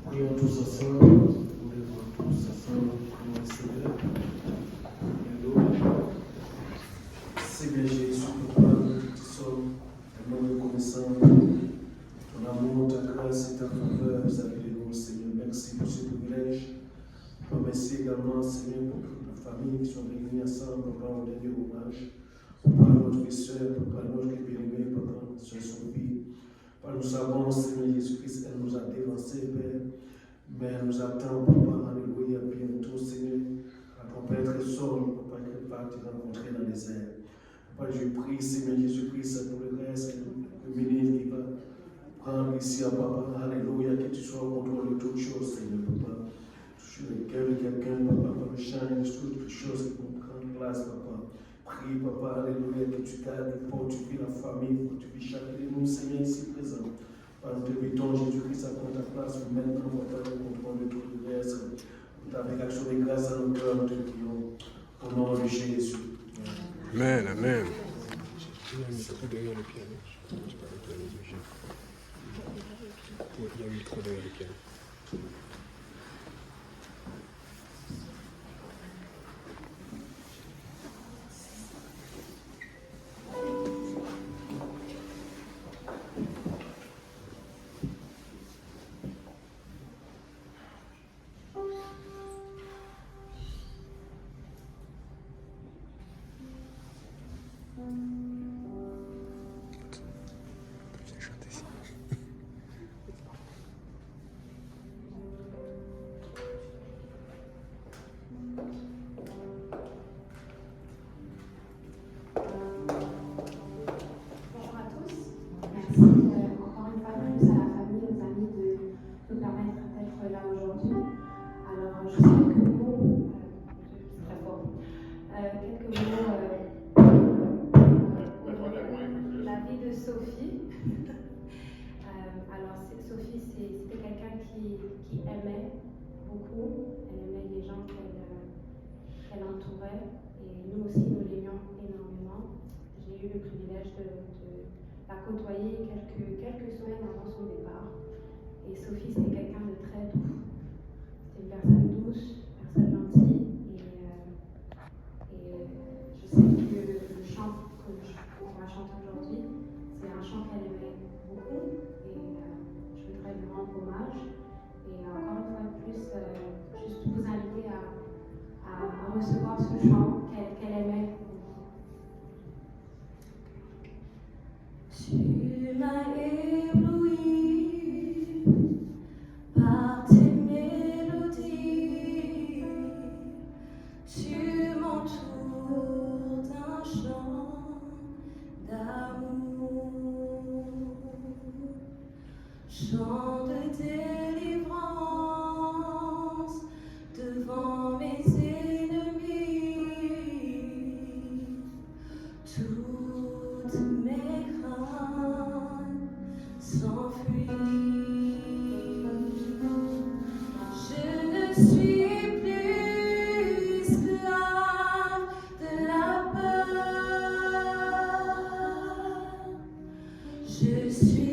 Prions tous ensemble, nous lèvons tous ensemble, prions le Seigneur. Alléluia. Seigneur Jésus, Papa, nous te sommes tellement reconnaissants de ton amour, ta grâce et ta faveur vis-à-vis de nous, Seigneur. Merci pour ce privilège. Papa, merci également, Seigneur, pour toute la famille qui sont réunis ensemble, Papa, on donne hommage. Papa, notre soeur, Papa, notre bien-aimé, Papa, notre soeur Sophie. Papa, nous savons, Seigneur Jésus-Christ, elle nous a dévancés, Père. Mais elle nous attend, Papa, alléluia, bientôt, Seigneur, à ton Père sol, Papa, qu'elle va te rencontrer dans les airs. Papa, je prie, Seigneur Jésus-Christ, pour le reste, le ministre qui va prendre ici à Papa, alléluia, que tu sois au contrôle de toutes choses, Seigneur, Papa. Touche le cœur de quelqu'un, Papa, par le change, toutes les choses qui vont prendre place, Papa. Prie, Papa, alléluia, que tu gardes, que fortifies la famille, que tu vis chacun de nous, Seigneur, ici présent. Par nous te mettons Jésus-Christ à ta place, maintenant, Papa, le contrôle de tout le reste. Avec action de grâce à nos cœurs, nous te prions. Au nom de Jésus. Amen, amen. Il y a un micro derrière le piano. Il y a un micro derrière le piano. Sophie, c'était quelqu'un qui aimait beaucoup, elle aimait les gens qu'elle entourait, et nous aussi nous l'aimions énormément. J'ai eu le privilège de la côtoyer quelques semaines avant son départ, et Sophie c'était quelqu'un de très doux, c'était une personne douce, une personne gentille, et je sais que le chant qu'on va chanter aujourd'hui, c'est un chant qu'elle aimait beaucoup, et je voudrais lui rendre hommage et encore une fois de plus, juste vous inviter à recevoir ce chant qu'elle aimait. Tu m'as ébloui par tes mélodies, tu m'entoures d'un chant d'amour. Chant de délivrance devant mes ennemis, toutes mes craintes s'enfuient. Je ne suis plus esclave de la peur, je suis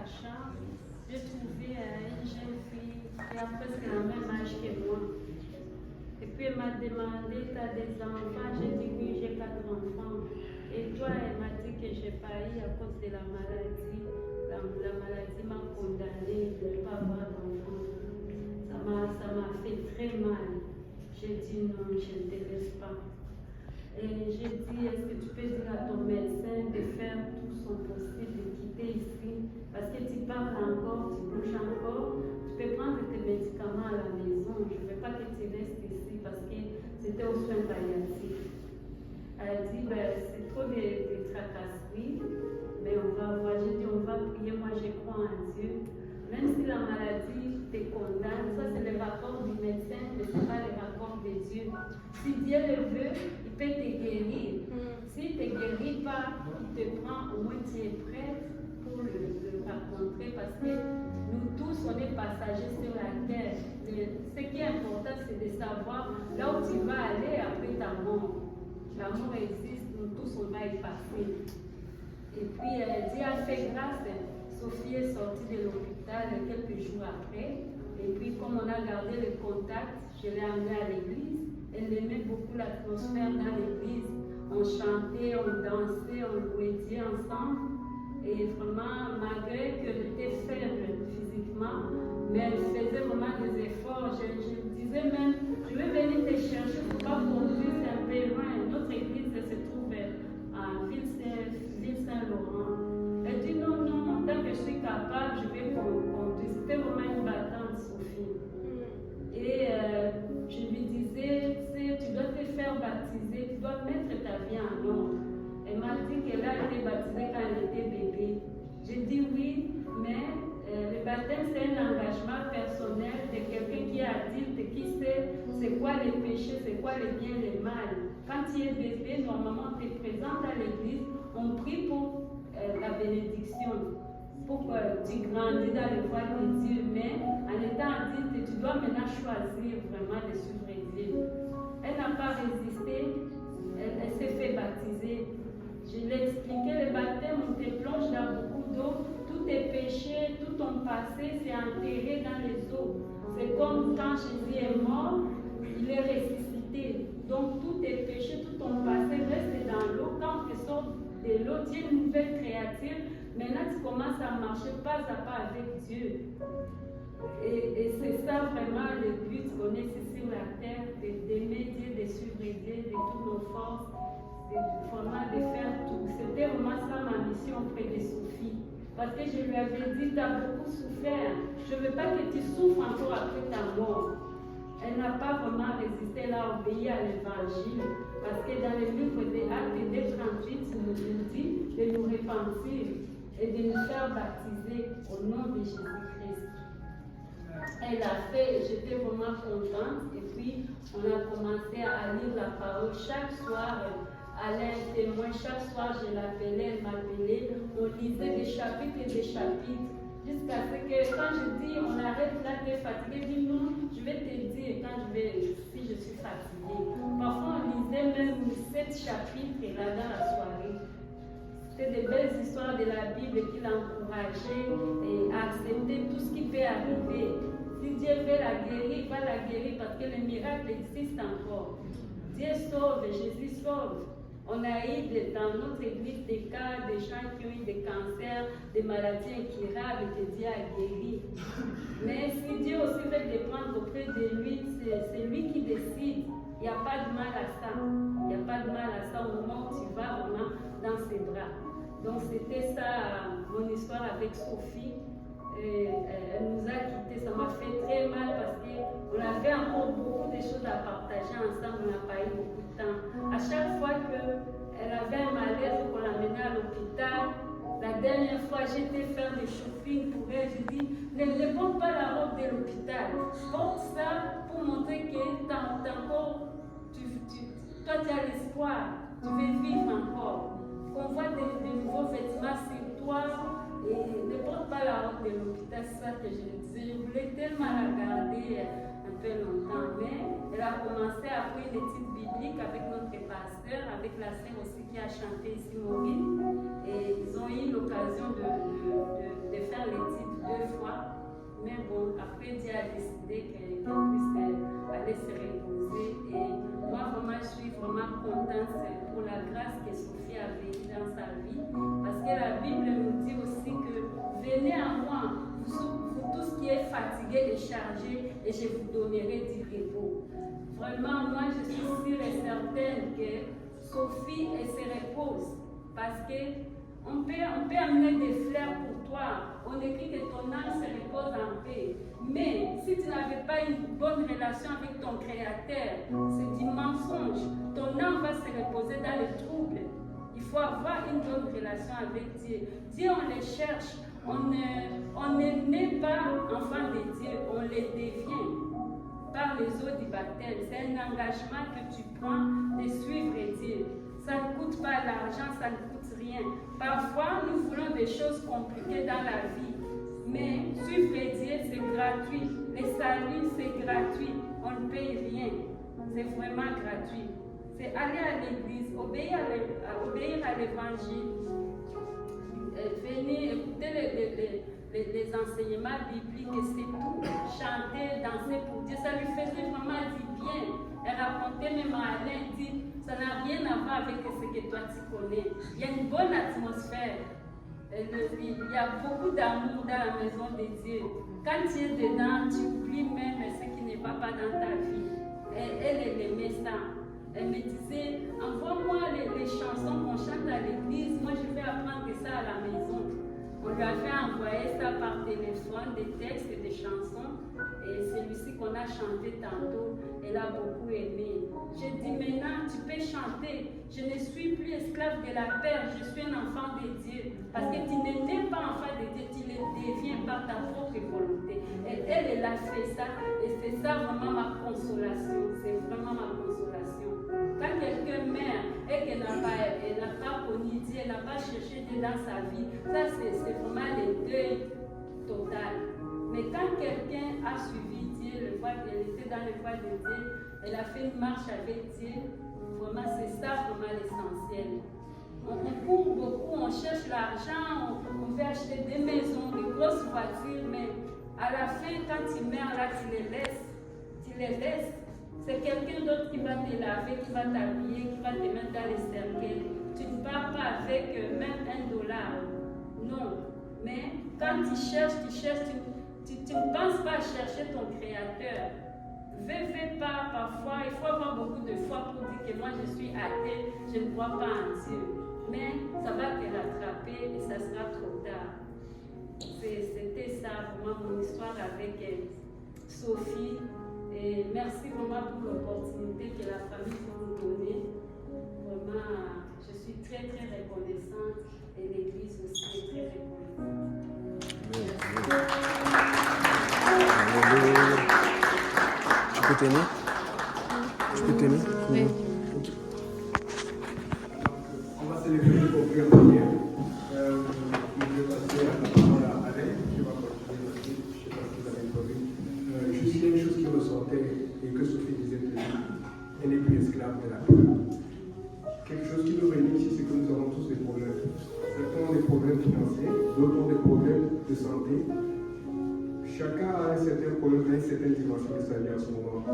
la chambre, j'ai trouvé une jeune fille qui a presque le même âge que moi. Et puis elle m'a demandé, tu as des enfants? J'ai dit oui, j'ai 4 enfants. Et toi, elle m'a dit que j'ai pas eu à cause de la maladie. La maladie m'a condamnée de ne pas avoir d'enfants. Ça m'a fait très mal. J'ai dit non, je ne te laisse pas. Et j'ai dit, est-ce que tu peux dire à ton médecin de faire tout son possible, de quitter ici? Parce que tu parles encore, tu bouges encore, tu peux prendre tes médicaments à la maison. Je ne veux pas que tu restes ici parce que c'était aux soins palliatifs. Elle a dit, ben, c'est trop de tracasseries, mais on va voir. J'ai dit, on va prier, moi je crois en Dieu. Même si la maladie te condamne, ça c'est le rapport du médecin, mais ce n'est pas le rapport de Dieu. Si Dieu le veut, il peut te guérir. S'il ne te guérit pas, il te prend, au moins tu es prête pour le rencontrer parce que nous tous, on est passagers sur la terre. Ce qui est important, c'est de savoir là où tu vas aller après ta mort. La mort existe, nous tous, on va y passer. Et puis, Dieu a fait grâce. Sophie est sortie de l'hôpital quelques jours après. Et puis, comme on a gardé le contact, je l'ai amenée à l'église. Elle aimait beaucoup l'atmosphère dans l'église. On chantait, on dansait, on jouait Dieu ensemble. Et vraiment, malgré qu'elle était faible physiquement, mais elle faisait vraiment des efforts. Je disais même, je vais venir te chercher pour pas conduire un peu loin. Notre église se trouve à Ville-Saint-Laurent. Elle dit non, non, tant que je suis capable, je vais conduire. C'était vraiment une battante, Sophie. Et je lui disais, tu dois te faire baptiser, tu dois mettre ta vie en ordre. Elle m'a dit qu'elle a été baptisée quand elle était bébé. J'ai dit oui, mais le baptême c'est un engagement personnel de quelqu'un qui est adulte, qui sait c'est quoi les péchés, c'est quoi les biens, les mal. Quand tu es bébé, normalement tu es présente à l'église, on prie pour la bénédiction, pour que tu grandis dans le voie de Dieu, mais en étant adulte, tu dois maintenant choisir vraiment de suivre Dieu. Elle n'a pas résisté, elle s'est fait baptiser. Je l'ai expliqué, le baptême, on te plonge dans beaucoup d'eau, tous tes péchés, tout ton passé, c'est enterré dans les eaux. C'est comme quand Jésus est mort, il est ressuscité. Donc tous tes péchés, tout ton passé reste dans l'eau. Quand tu sors de l'eau, tu es une nouvelle créature. Maintenant, tu commences à marcher pas à pas avec Dieu. Et c'est ça vraiment le but qu'on est ici sur la terre, d'aimer Dieu, de suivre Dieu de toutes nos forces, vraiment de faire tout. C'était vraiment ça ma mission auprès de Sophie. Parce que je lui avais dit, tu as beaucoup souffert. Je ne veux pas que tu souffres encore après ta mort. Elle n'a pas vraiment résisté, elle a obéi à l'évangile. Parce que dans le livre des Actes des 38, il nous dit de nous repentir et de nous faire baptiser au nom de Jésus-Christ. Elle a fait, j'étais vraiment contente. Et puis, on a commencé à lire la parole chaque soir. Alain témoin, chaque soir je l'appelais, elle m'appelait. On lisait des chapitres et des chapitres. Jusqu'à ce que quand je dis on arrête là, tu es fatigué, dis non, je vais te dire si je suis fatiguée. Parfois on lisait même 7 chapitres là dans la soirée. C'était des belles histoires de la Bible qui l'encourageaient à accepter tout ce qui peut arriver. Si Dieu veut la guérir, il va la guérir parce que le miracle existe encore. Dieu sauve, Jésus sauve. On a eu dans notre église des cas, des gens qui ont eu des cancers, des maladies incurables que Dieu a guéri. Mais si Dieu aussi veut te prendre auprès de lui, c'est lui qui décide. Il n'y a pas de mal à ça. Il n'y a pas de mal à ça au moment où tu vas vraiment dans ses bras. Donc c'était ça mon histoire avec Sophie. Elle nous a quittés, ça m'a fait très mal parce qu'on avait encore beaucoup de choses à partager ensemble, on n'a pas eu beaucoup de temps. À chaque fois qu'elle avait un malaise, qu'on l'amenait à l'hôpital, la dernière fois j'étais faire du shopping pour elle, je dis, ne porte pas la robe de l'hôpital, porte ça pour montrer que toi tu as l'espoir, tu veux vivre encore, qu'on voit de nouveaux vêtements sur toi. Et ne porte pas la robe de l'hôpital, c'est ça que je disais. Je voulais tellement la garder en fait longtemps, mais elle a commencé après une étude biblique avec notre pasteur, avec la sœur aussi qui a chanté ici, Maureen. Et ils ont eu l'occasion de faire l'étude 2 fois. Mais bon, après Dieu a décidé qu'elle puisse aller se reposer. Et moi, vraiment, je suis vraiment contente pour la grâce que Sophie a vécue dans sa vie. Parce que la Bible nous dit aussi que venez à moi, vous tous qui êtes fatigués et chargés, et je vous donnerai du repos. Vraiment, moi, je suis sûre et certaine que Sophie, elle se repose. Parce que on peut amener des fleurs pour toi. On écrit que ton âme se repose en paix. Mais si tu n'avais pas une bonne relation avec ton Créateur, c'est du mensonge. Ton âme va se reposer dans les troubles. Il faut avoir une bonne relation avec Dieu. Dieu, on les cherche. On n'est pas enfant de Dieu, on les devient par les eaux du baptême. C'est un engagement que tu prends de suivre Dieu. Ça ne coûte pas l'argent, ça ne coûte rien. Parfois, nous voulons des choses compliquées dans la vie. Mais suivre Dieu, c'est gratuit. Les saluts, c'est gratuit. On ne paye rien. C'est vraiment gratuit. C'est aller à l'église, obéir à l'évangile. Venir écouter les enseignements bibliques, et c'est tout. Chanter, danser pour Dieu, ça lui faisait vraiment du bien. Elle racontait même à Alain, dit, ça n'a rien à voir avec ce que toi tu connais. Il y a une bonne atmosphère. Il y a beaucoup d'amour dans la maison de Dieu. Quand tu es dedans, tu oublies même ce qui ne va pas dans ta vie. Elle aimait ça. Elle me disait, envoie-moi les chansons qu'on chante à l'église, moi je vais apprendre ça à la maison. On lui avait envoyé ça par téléphone, des textes et des chansons. Et celui-ci qu'on a chanté tantôt, elle a beaucoup aimé. J'ai dit, maintenant tu peux chanter. Je ne suis plus esclave de la peur, je suis un enfant de Dieu. Parce que tu n'es pas enfant de Dieu, tu le deviens par ta propre volonté. Et elle a fait ça. Et c'est ça vraiment ma consolation. C'est vraiment ma consolation. Quand quelqu'un meurt et qu'elle n'a pas connu Dieu, elle n'a pas cherché Dieu dans sa vie, ça c'est vraiment le deuil total. Mais quand quelqu'un a suivi Dieu, elle était dans le voie de Dieu, elle a fait une marche avec Dieu, vraiment c'est ça vraiment l'essentiel. On court beaucoup, on cherche l'argent, on veut acheter des maisons, des grosses voitures, mais à la fin, quand tu meurs là, tu les laisses. C'est quelqu'un d'autre qui va te laver, qui va t'habiller, qui va te mettre dans les cercueils. Tu ne pars pas avec même $1. Non. Mais quand tu cherches, tu ne penses pas à chercher ton Créateur. Fais pas parfois, il faut avoir beaucoup de foi pour dire que moi je suis athée, je ne crois pas en Dieu. Mais ça va te rattraper et ça sera trop tard. C'était ça vraiment mon histoire avec Sophie. Et merci vraiment pour l'opportunité que la famille peut nous donner. Vraiment, je suis très très reconnaissante et l'Église aussi est très reconnaissante. Tu peux t'aimer? Tu peux t'aimer? Oui. On va se lever pour prier en prière. Je vais passer la parole à Alain. Je vais continuer aussi. Je ne sais pas si vous avez compris. Juste il y a une chose qui ressortait et que Sophie disait de lui. Elle n'est plus esclave de la peur. Quelque chose qui nous réunit ici, c'est que nous avons tous des problèmes. Certains ont des problèmes financiers, d'autres ont des problèmes de santé. Chacun a un certain problème, a une certaine dimension de sa vie en ce moment.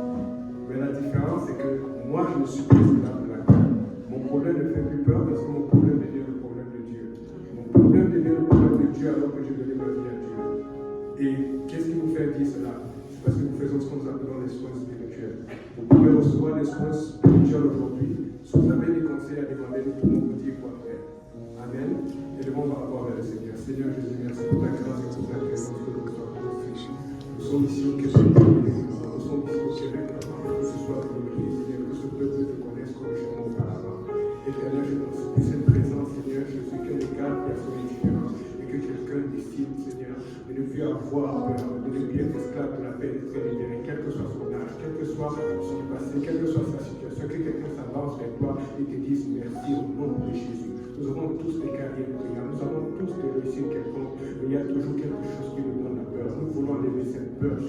Mais la différence, c'est que moi, je ne suis pas esclave de la peur. Mon problème ne fait plus peur parce que mon problème devient le problème de Dieu. Mon problème devient le problème de Dieu alors que je donne ma vie à Dieu. Et qu'est-ce qui vous fait dire cela? C'est parce que nous faisons ce que nous appelons les soins spirituels. Vous pouvez recevoir des soins spirituels aujourd'hui. Si vous avez des conseils à demander, nous pouvons vous dire quoi faire. Amen. Et devons par rapport vers le Seigneur. Seigneur Jésus, merci pour ta grâce et pour ta présence que nous sommes. Nous sommes ici au Québec. Nous sommes ici au Québec. Que ce soit pour le pays, Seigneur, que ce peuple te connaisse comme jamais auparavant. Éternel, je t'en supplie cette présence, Seigneur. Je sais qu'un égard personne est différent et que quelqu'un décide, Seigneur, de ne plus avoir peur, de ne plus être esclave de la paix, d'être libéré, quel que soit son âge, quel que soit son passé, quelle que soit sa situation, que quelqu'un s'avance vers toi et te dise merci au nom de Jésus. Nous avons tous des carrières de prière, nous avons tous des réussites quelconques, mais il y a toujours quelque chose qui nous donne la peur. Nous voulons enlever cette peur.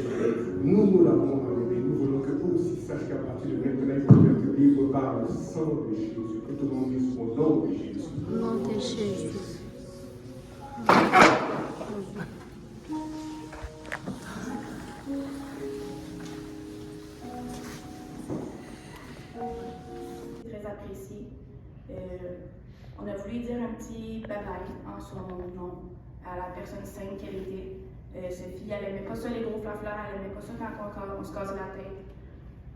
Nous l'avons enlevée. Nous eux aussi sachent qu'à partir de maintenant, ils vont être libres par le sang de Jésus. Que tout le monde dise au nom de Jésus. Au nom de Jésus. Très apprécié. On a voulu dire un petit bye-bye en son nom à la personne saine qu'elle était. Sophie, elle aimait pas ça les gros flaflas, elle aimait pas ça quand on se casse la tête.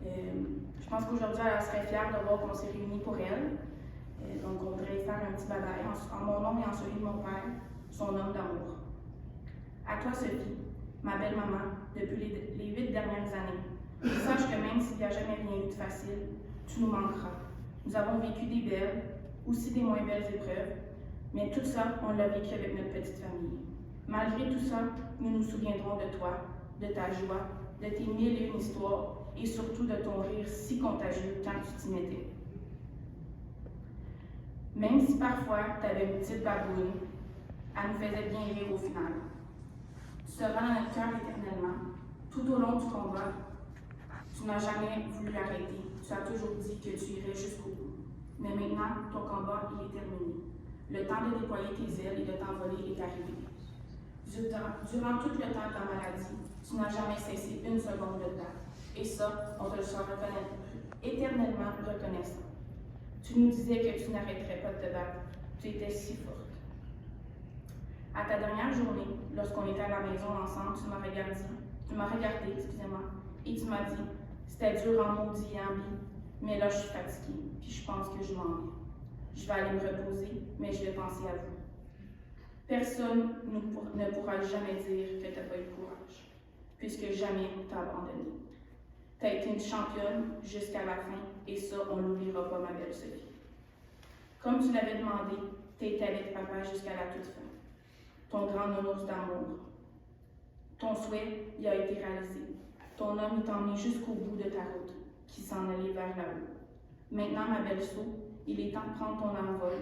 Je pense qu'aujourd'hui, elle serait fière de voir qu'on s'est réunis pour elle. Donc, on voudrait faire un petit bye-bye en mon nom et en celui de mon père, son homme d'amour. À toi, Sophie, ma belle maman, depuis les 8 dernières années, sache que même s'il n'y a jamais rien eu de facile, tu nous manqueras. Nous avons vécu des belles, aussi des moins belles épreuves, mais tout ça, on l'a vécu avec notre petite famille. Malgré tout ça, nous nous souviendrons de toi, de ta joie, de tes 1001 histoires et surtout de ton rire si contagieux quand tu t'y mettais. Même si parfois tu avais une petite baboune, elle nous faisait bien rire au final. Tu seras dans notre cœur éternellement. Tout au long du combat, tu n'as jamais voulu arrêter. Tu as toujours dit que tu irais jusqu'au bout. Mais maintenant, ton combat, il est terminé. Le temps de déployer tes ailes et de t'envoler est arrivé. Durant tout le temps de ta maladie, tu n'as jamais cessé une seconde de te battre. Et ça, on te le sera éternellement reconnaissant. Tu nous disais que tu n'arrêterais pas de te battre. Tu étais si forte. À ta dernière journée, lorsqu'on était à la maison ensemble, tu m'as regardé, et tu m'as dit, c'était dur en maudit et en vie, mais là je suis fatiguée, puis je pense que je m'en vais. Je vais aller me reposer, mais je vais penser à vous. Personne ne pourra jamais dire que tu n'as pas eu de courage, puisque jamais tu as abandonné. Tu as été une championne jusqu'à la fin, et ça, on ne l'oubliera pas, ma belle Sophie. Comme tu l'avais demandé, tu étais avec papa jusqu'à la toute fin. Ton grand nounours d'amour. Ton souhait y a été réalisé. Ton homme t'a emmené jusqu'au bout de ta route, qui s'en allait vers là-haut. Maintenant, ma belle Sou, il est temps de prendre ton envol,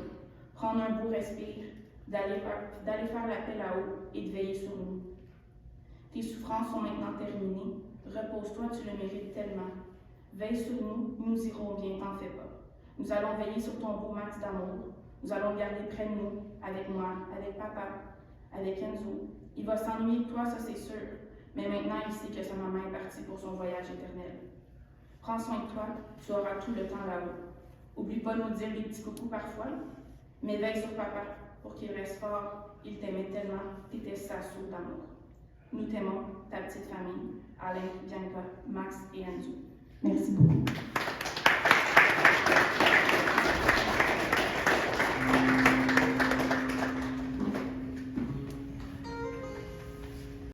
prendre un beau respire, d'aller faire la paix là-haut et de veiller sur nous. Tes souffrances sont maintenant terminées. Repose-toi, tu le mérites tellement. Veille sur nous, nous irons bien, t'en fais pas. Nous allons veiller sur ton beau max d'amour. Nous allons le garder près de nous, avec moi, avec papa, avec Enzo. Il va s'ennuyer de toi, ça c'est sûr. Mais maintenant, il sait que sa maman est partie pour son voyage éternel. Prends soin de toi, tu auras tout le temps là-haut. Oublie pas de nous dire des petits coucous parfois, mais veille sur papa pour qu'il reste fort. Il t'aimait tellement, t'étais sa source d'amour. Nous t'aimons, ta petite famille, Alain, Bianca, Max et Angie. Merci beaucoup.